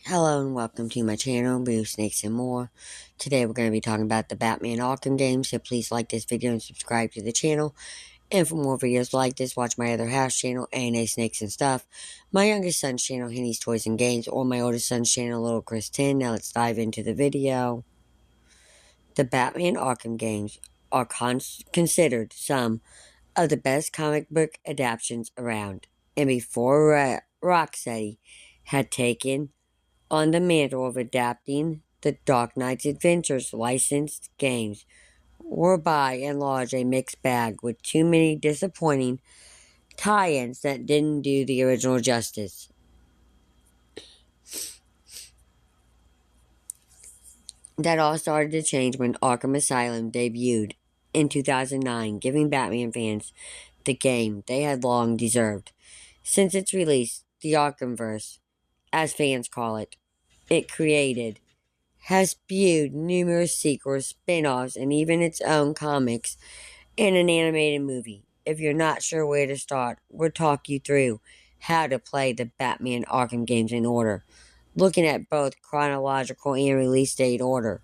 Hello and welcome to my channel, Blue Snakes and More. Today we're going to be talking about the Batman Arkham games, so please like this video and subscribe to the channel. And for more videos like this, watch my other house channel, A&A Snakes and Stuff, my youngest son's channel, Henny's Toys and Games, or my oldest son's channel, Little Chris 10. Now let's dive into the video. The Batman Arkham games are considered some of the best comic book adaptations around. And before Rocksteady had taken on the mantle of adapting the Dark Knight's Adventures licensed games were by and large a mixed bag with too many disappointing tie-ins that didn't do the original justice. That all started to change when Arkham Asylum debuted in 2009, giving Batman fans the game they had long deserved. Since its release, the Arkhamverse, as fans call it created, has spewed numerous sequels, spin-offs, and even its own comics and an animated movie. If you're not sure where to start, we'll talk you through how to play the Batman Arkham games in order, looking at both chronological and release date order.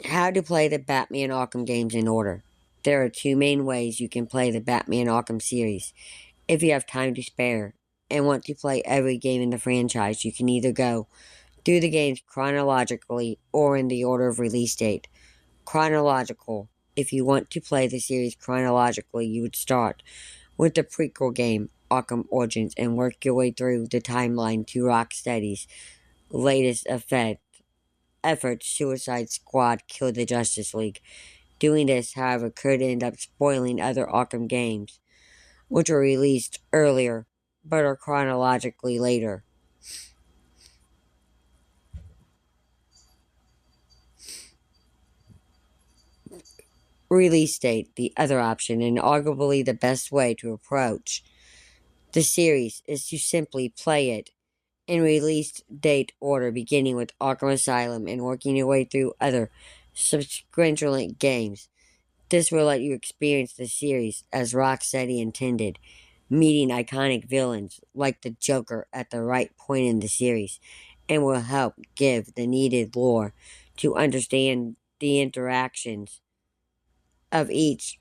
How to play the Batman Arkham games in order. There are two main ways you can play the Batman Arkham series. If you have time to spare and want to play every game in the franchise, you can either go through the games chronologically or in the order of release date. Chronological. If you want to play the series chronologically, you would start with the prequel game, Arkham Origins, and work your way through the timeline to Rocksteady's latest effort, Suicide Squad Kill the Justice League. Doing this, however, could end up spoiling other Arkham games, which were released earlier, but are chronologically later. Release date, the other option, and arguably the best way to approach the series, is to simply play it in release date order, beginning with Arkham Asylum and working your way through other subsequent games. This will let you experience the series as Rocksteady intended, meeting iconic villains like the Joker at the right point in the series, and will help give the needed lore to understand the intentions of each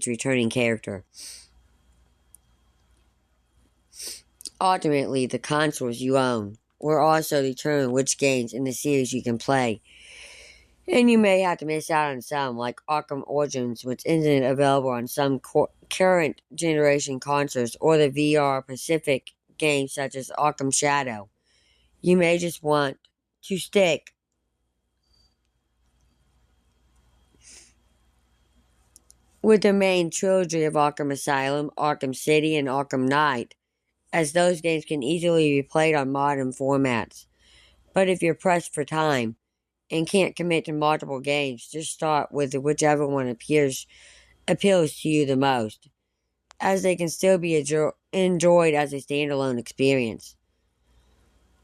returning character. Ultimately, the consoles you own will also determine which games in the series you can play, and you may have to miss out on some, like Arkham Origins, which isn't available on some current generation consoles, or the VR Pacific games such as Arkham Shadow. You may just want to stick with the main trilogy of Arkham Asylum, Arkham City, and Arkham Knight, as those games can easily be played on modern formats. But if you're pressed for time and can't commit to multiple games, just start with whichever one appeals to you the most, as they can still be enjoyed as a standalone experience.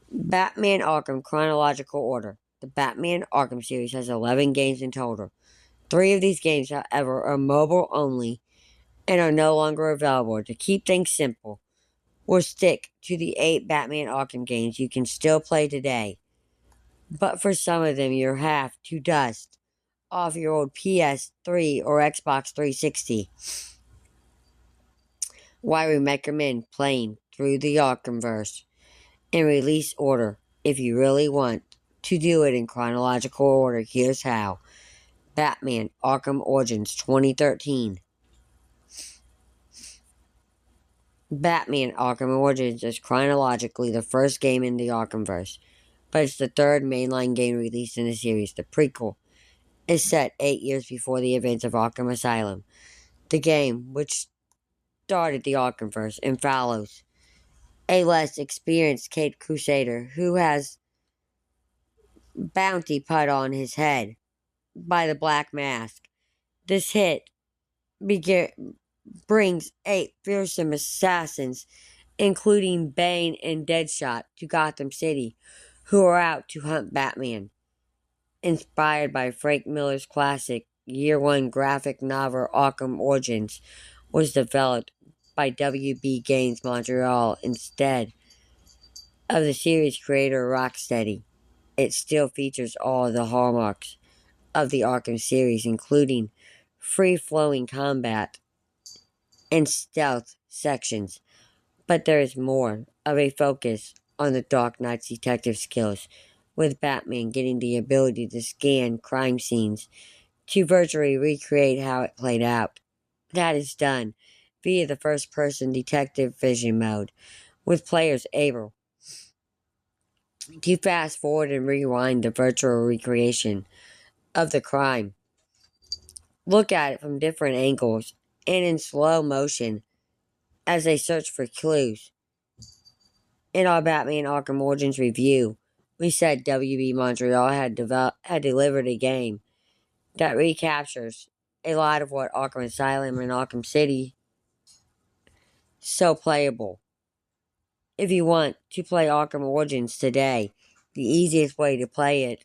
Batman Arkham chronological order. The Batman Arkham series has 11 games in total. 3 of these games, however, are mobile only and are no longer available. To keep things simple, we'll stick to the 8 Batman Arkham games you can still play today. But for some of them, you'll have to dust off your old PS3 or Xbox 360. Why we recommend playing through the Arkhamverse in release order. If you really want to do it in chronological order, here's how. Batman Arkham Origins 2013. Batman Arkham Origins is chronologically the first game in the Arkhamverse, but it's the third mainline game released in the series. The prequel is set 8 years before the events of Arkham Asylum, the game which started the Arkhamverse, and follows a less experienced Caped Crusader who has bounty put on his head by the Black Mask. This hit brings 8 fearsome assassins, including Bane and Deadshot, to Gotham City, who are out to hunt Batman. Inspired by Frank Miller's classic Year One graphic novel Arkham Origins, was developed by WB Games Montreal instead of the series creator Rocksteady. It still features all of the hallmarks of the Arkham series, including free-flowing combat and stealth sections, but there is more of a focus on the Dark Knight's detective skills, with Batman getting the ability to scan crime scenes to virtually recreate how it played out. That is done via the first-person detective vision mode, with players able to fast forward and rewind the virtual recreation of the crime, look at it from different angles and in slow motion as they search for clues. In our Batman Arkham Origins review, we said WB Montreal had delivered a game that recaptures a lot of what Arkham Asylum and Arkham City so playable. If you want to play Arkham Origins today, the easiest way is to play it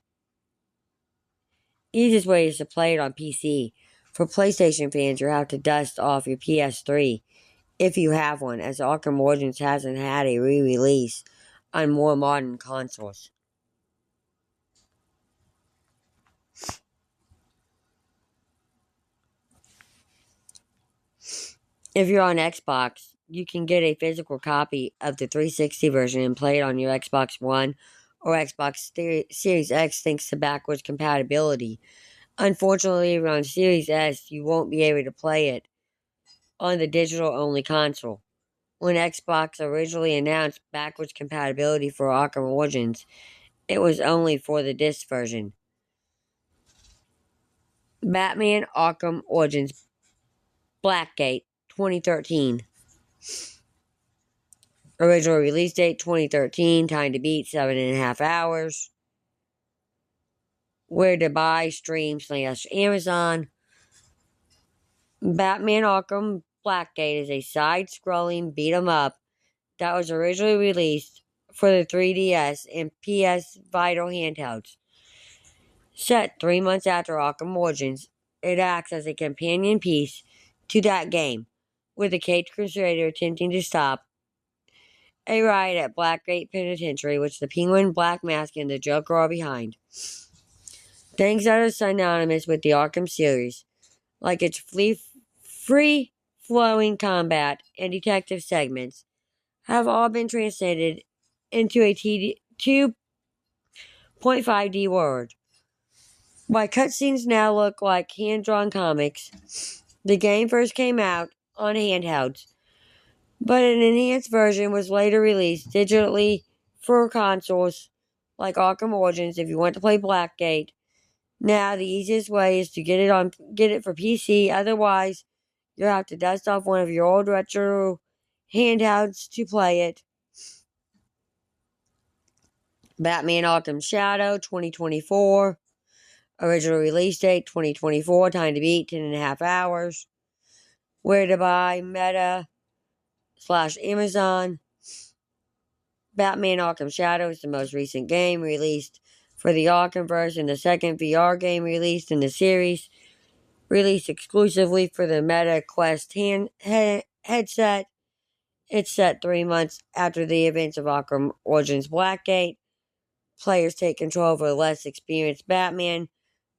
on PC. For PlayStation fans, you have to dust off your PS3 if you have one, as Arkham Origins hasn't had a re-release on more modern consoles. If you're on Xbox, you can get a physical copy of the 360 version and play it on your Xbox One or Xbox Series X thanks to backwards compatibility. Unfortunately, if you're on Series S, you won't be able to play it on the digital-only console. When Xbox originally announced backwards compatibility for Arkham Origins, it was only for the disc version. Batman Arkham Origins Blackgate 2013. Original release date 2013. Time to beat 7.5 hours. Where to buy, stream / Amazon. Batman Arkham Blackgate is a side-scrolling beat-em-up that was originally released for the 3DS and PS Vita handhelds. Set 3 months after Arkham Origins, it acts as a companion piece to that game, with the Caped Crusader attempting to stop a riot at Blackgate Penitentiary, which the Penguin, Black Mask, and the Joker are behind. Things that are synonymous with the Arkham series, like its free-flowing combat and detective segments, have all been translated into a 2.5D world. While cutscenes now look like hand-drawn comics, the game first came out on handhelds, but an enhanced version was later released digitally for consoles like Arkham Origins if you want to play Blackgate. Now, the easiest way is to get it for PC, otherwise you'll have to dust off one of your old retro handhelds to play it. Batman Arkham Shadow 2024. Original release date 2024. Time to beat 10.5 hours. Where to buy, Meta / Amazon. Batman Arkham Shadow is the most recent game released for the Arkhamverse and the second VR game released in the series. Released exclusively for the Meta Quest headset. It's set 3 months after the events of Arkham Origins Blackgate. Players take control of a less experienced Batman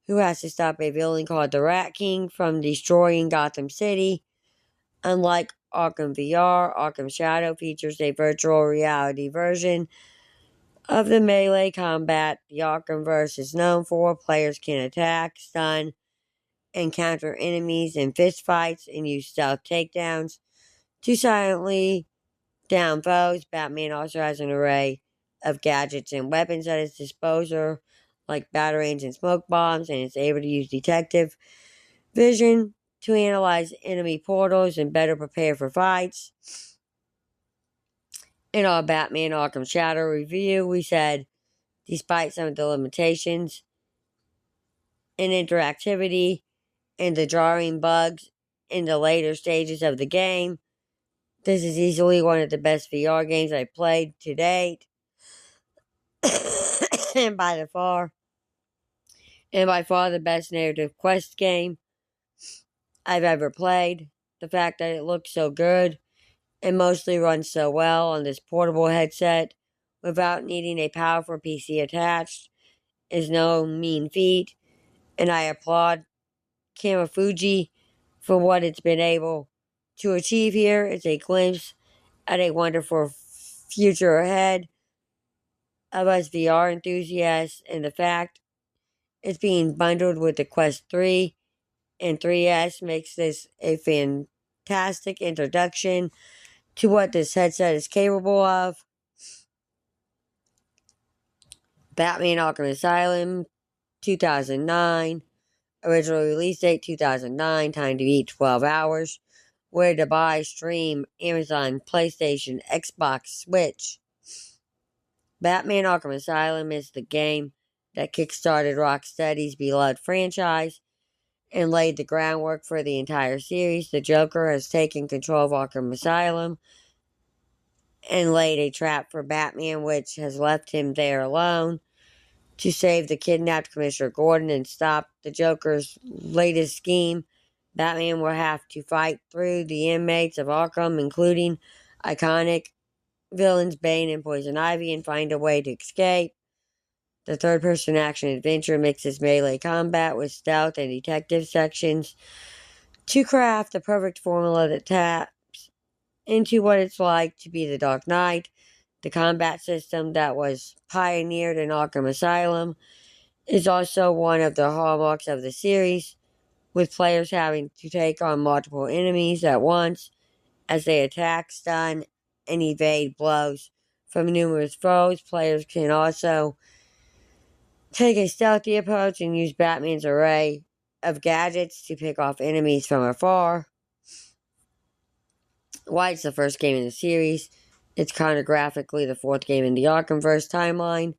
who has to stop a villain called the Rat King from destroying Gotham City. Unlike Arkham VR, Arkham Shadow features a virtual reality version of the melee combat the Arkhamverse is known for. Players can attack, stun, and counter enemies in fistfights and use stealth takedowns to silently down foes. Batman also has an array of gadgets and weapons at his disposal, like batarangs and smoke bombs, and is able to use detective vision to analyze enemy portals and better prepare for fights. In our Batman Arkham Shadow review, we said, despite some of the limitations in interactivity and the jarring bugs in the later stages of the game, this is easily one of the best VR games I've played to date. and by far the best narrative quest game I've ever played. The fact that it looks so good and mostly runs so well on this portable headset without needing a powerful PC attached is no mean feat, and I applaud Kamafuji for what it's been able to achieve here. It's a glimpse at a wonderful future ahead of us VR enthusiasts, and the fact it's being bundled with the Quest 3 and 3S makes this a fantastic introduction to what this headset is capable of. Batman Arkham Asylum, 2009. Original release date 2009. Time to beat 12 hours. Where to buy, stream, Amazon, PlayStation, Xbox, Switch. Batman Arkham Asylum is the game that kickstarted Rocksteady's beloved franchise and laid the groundwork for the entire series. The Joker has taken control of Arkham Asylum and laid a trap for Batman, which has left him there alone to save the kidnapped Commissioner Gordon and stop the Joker's latest scheme. Batman will have to fight through the inmates of Arkham, including iconic villains Bane and Poison Ivy, and find a way to escape. The third-person action adventure mixes melee combat with stealth and detective sections to craft the perfect formula that taps into what it's like to be the Dark Knight. The combat system that was pioneered in Arkham Asylum is also one of the hallmarks of the series, with players having to take on multiple enemies at once as they attack, stun, and evade blows from numerous foes. Players can also take a stealthy approach and use Batman's array of gadgets to pick off enemies from afar. Why it's the first game in the series, it's chronographically the fourth game in the Arkhamverse timeline.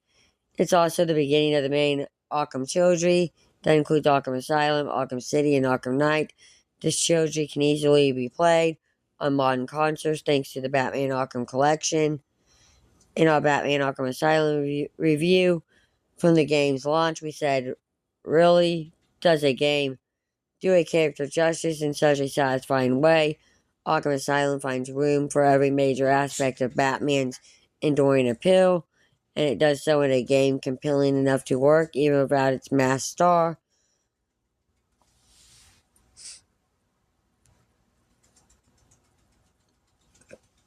It's also the beginning of the main Arkham trilogy that includes Arkham Asylum, Arkham City, and Arkham Knight. This trilogy can easily be played on modern consoles thanks to the Batman Arkham collection. In our Batman Arkham Asylum review from the game's launch, we said, really does a game do a character justice in such a satisfying way? Arkham Asylum finds room for every major aspect of Batman's enduring appeal, and it does so in a game compelling enough to work even without its mass star.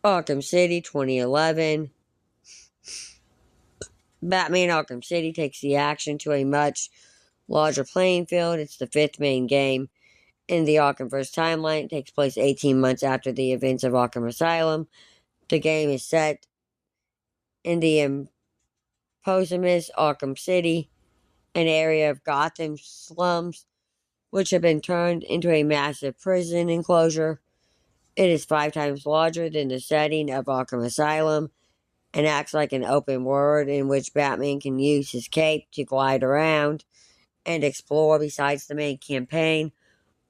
Arkham City 2011. Batman Arkham City takes the action to a much larger playing field. It's the fifth main game in the Arkhamverse timeline. It takes place 18 months after the events of Arkham Asylum. The game is set in the eponymous Arkham City, an area of Gotham slums which have been turned into a massive prison enclosure. It is 5 times larger than the setting of Arkham Asylum and acts like an open world in which Batman can use his cape to glide around and explore. Besides the main campaign,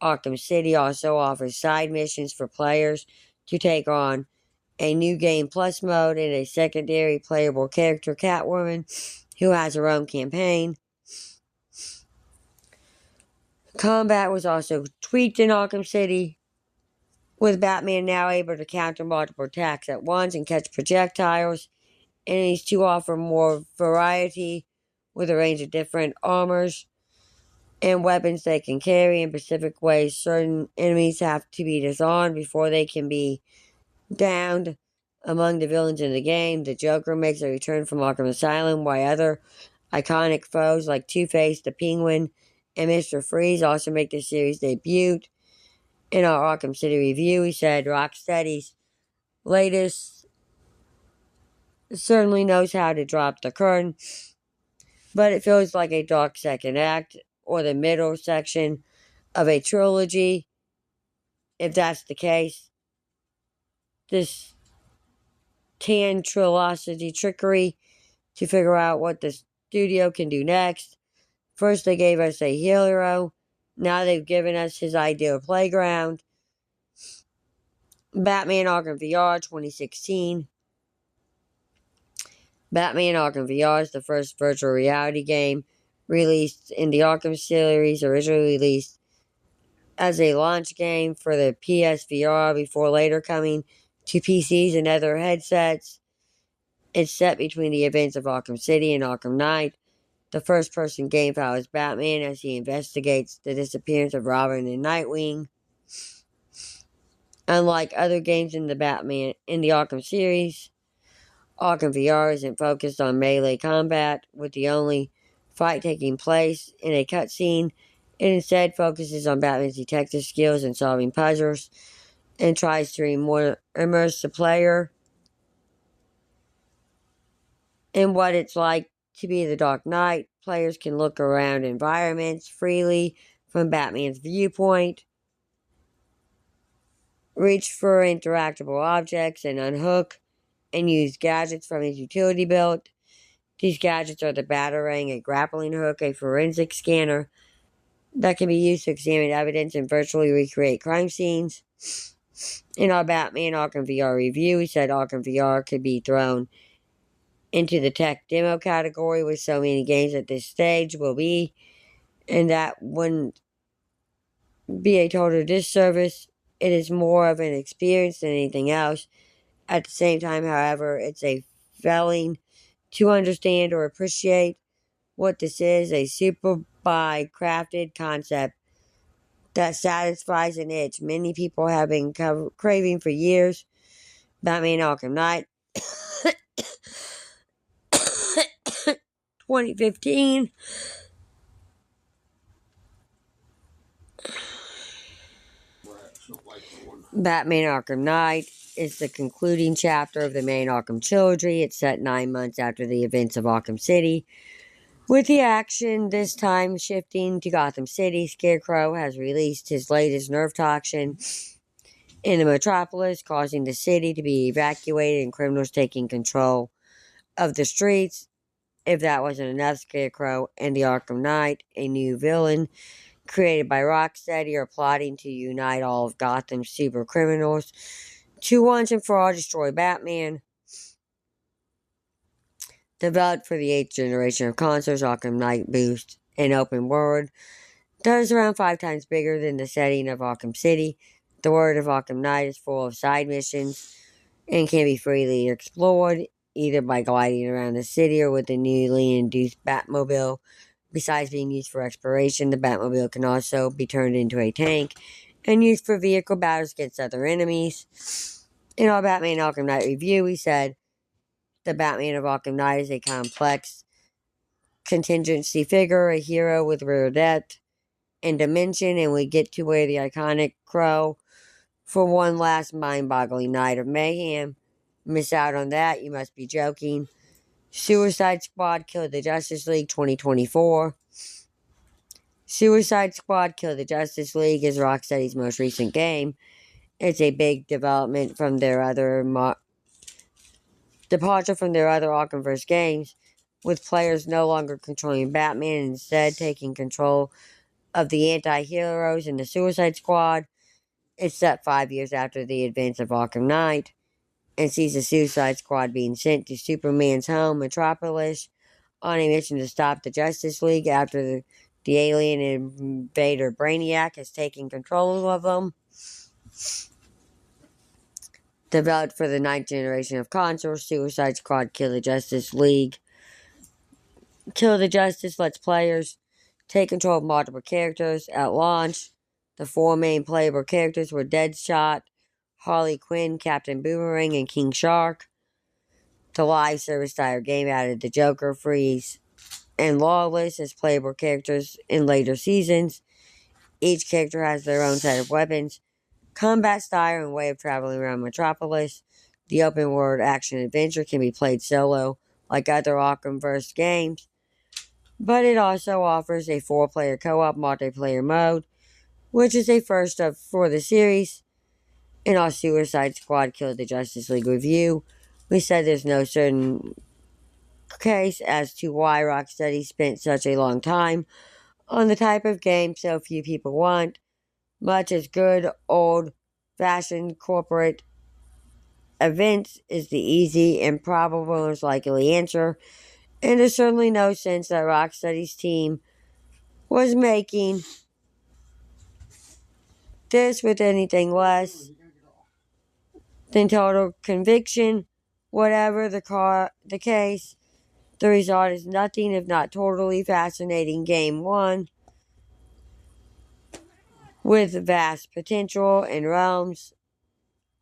Arkham City also offers side missions for players to take on, a new Game Plus mode, and a secondary playable character, Catwoman, who has her own campaign. Combat was also tweaked in Arkham City, with Batman now able to counter multiple attacks at once and catch projectiles. Enemies to offer more variety with a range of different armors and weapons they can carry in specific ways. Certain enemies have to be disarmed before they can be downed. Among the villains in the game, the Joker makes a return from Arkham Asylum, while other iconic foes like Two-Face, the Penguin, and Mr. Freeze also make the series debut. In our Arkham City review, we said Rocksteady's latest certainly knows how to drop the curtain, but it feels like a dark second act or the middle section of a trilogy. If that's the case, this tan trilogy trickery to figure out what the studio can do next. First, they gave us a hero. Now they've given us his ideal playground. Batman Arkham VR 2016. Batman Arkham VR is the first virtual reality game released in the Arkham series, originally released as a launch game for the PSVR before later coming to PCs and other headsets. It's set between the events of Arkham City and Arkham Knight. The first-person game follows Batman as he investigates the disappearance of Robin and Nightwing. Unlike other games in the Arkham series, Arkham VR isn't focused on melee combat, with the only fight taking place in a cutscene. It instead focuses on Batman's detective skills and solving puzzles, and tries to immerse the player in what it's like to be the Dark Knight. Players can look around environments freely from Batman's viewpoint, reach for interactable objects, and unhook and use gadgets from his utility belt. These gadgets are the Batarang, a grappling hook, a forensic scanner that can be used to examine evidence and virtually recreate crime scenes. In our Batman Arkham VR review, we said Arkham VR could be thrown into the tech demo category with so many games at this stage will be, and that wouldn't be a total disservice. It is more of an experience than anything else. At the same time, however, it's a failing to understand or appreciate what this is, a super by crafted concept that satisfies an itch many people have been craving for years. Batman Arkham Knight 2015. Batman Arkham Knight is the concluding chapter of the main Arkham trilogy. It's set 9 months after the events of Arkham City, with the action this time shifting to Gotham City. Scarecrow has released his latest nerve toxin in the metropolis, causing the city to be evacuated and criminals taking control of the streets. If that wasn't enough, Scarecrow and the Arkham Knight, a new villain created by Rocksteady, are plotting to unite all of Gotham's super criminals to once and for all destroy Batman. Developed for the 8th generation of consoles, Arkham Knight boosts an open world that is around 5 times bigger than the setting of Arkham City. The world of Arkham Knight is full of side missions and can be freely explored, either by gliding around the city or with the newly induced Batmobile. Besides being used for exploration, the Batmobile can also be turned into a tank and used for vehicle battles against other enemies. In our Batman Arkham Knight review, we said the Batman of Arkham Knight is a complex contingency figure, a hero with rare depth and dimension, and we get to wear the iconic crow for one last mind-boggling night of mayhem. Miss out on that, you must be joking. Suicide Squad Kill the Justice League 2024. Suicide Squad Kill the Justice League is Rocksteady's most recent game. It's a big development from their other departure from their other Arkhamverse games, with players no longer controlling Batman and instead taking control of the anti-heroes in the Suicide Squad. It's set 5 years after the events of Arkham Knight, and sees the Suicide Squad being sent to Superman's home, Metropolis, on a mission to stop the Justice League after the alien invader Brainiac has taken control of them. Developed for the 9th generation of consoles, Suicide Squad Kill the Justice League. Kill the Justice lets players take control of multiple characters at launch. The 4 main playable characters were Deadshot, Harley Quinn, Captain Boomerang, and King Shark. The live service style game added the Joker, Freeze, and Lawless as playable characters in later seasons. Each character has their own set of weapons, combat style, and way of traveling around Metropolis. The open world action adventure can be played solo, like other Arkhamverse games, but it also offers a 4-player co-op multiplayer mode, which is a first for the series. In our Suicide Squad Kill the Justice League review, we said there's no certain case as to why Rocksteady spent such a long time on the type of game so few people want, much as good old-fashioned corporate events is the easy and probable most likely answer, and there's certainly no sense that Rocksteady's team was making this with anything less then total conviction. Whatever the case, the result is nothing if not totally fascinating game one, with vast potential and realms,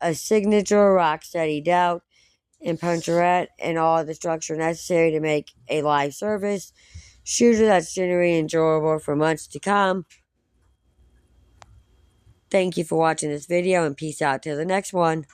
a signature rock-steady doubt, and puncherette, and all the structure necessary to make a live service shooter that's genuinely enjoyable for months to come. Thank you for watching this video, and peace out till the next one.